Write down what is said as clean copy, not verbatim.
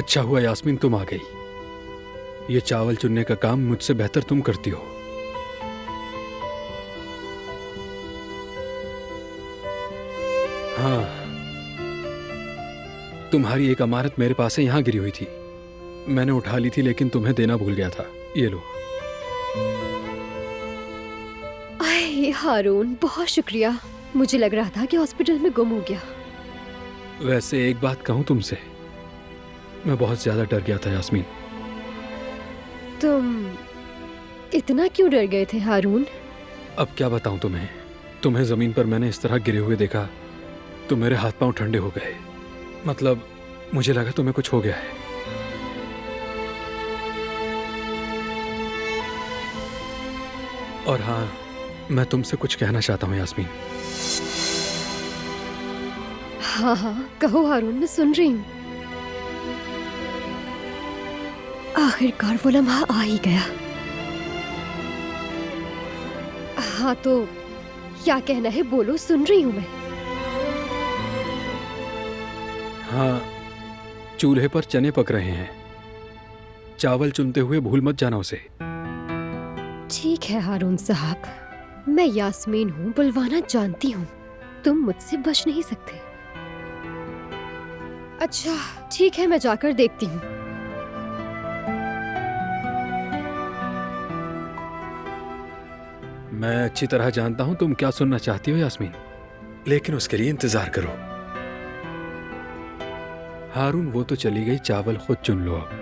अच्छा हुआ यास्मीन तुम आ गई। ये चावल चुनने का काम मुझसे बेहतर तुम करती हो। हाँ, तुम्हारी एक अमानत मेरे पास से यहाँ गिरी हुई थी। मैंने उठा ली थी लेकिन तुम्हें देना भूल गया था। ये लो। अरे हारून, बहुत शुक्रिया। मुझे लग रहा था कि हॉस्पिटल में गुम हो गया। वैसे एक बात कहूँ तुमसे, मैं बहुत ज्यादा डर गया था यास्मीन। तुम इतना क्यों डर गए थे हारून? अब क्या बताऊं तुम्हें। तुम्हें जमीन पर मैंने इस तरह गिरे हुए देखा तो मेरे हाथ पांव ठंडे हो गए। मतलब मुझे लगा तुम्हें कुछ हो गया है। और हाँ, मैं तुमसे कुछ कहना चाहता हूँ यास्मीन। हाँ हाँ, कहो हारून, मैं सुन रही हूँ। आखिरकार वो लम्हा आ ही गया। हाँ तो क्या कहना है, बोलो, सुन रही हूँ मैं। हाँ, चूल्हे पर चने पक रहे हैं। चावल चुनते हुए भूल मत जाना उसे। ठीक है हारून साहब, मैं यास्मीन हूँ, बुलवाना जानती हूँ। तुम मुझसे बच नहीं सकते। अच्छा ठीक है, मैं जाकर देखती हूँ। मैं अच्छी तरह जानता हूं तुम क्या सुनना चाहती हो यास्मीन, लेकिन उसके लिए इंतजार करो। हारून वो तो चली गई, चावल खुद चुन लो अब।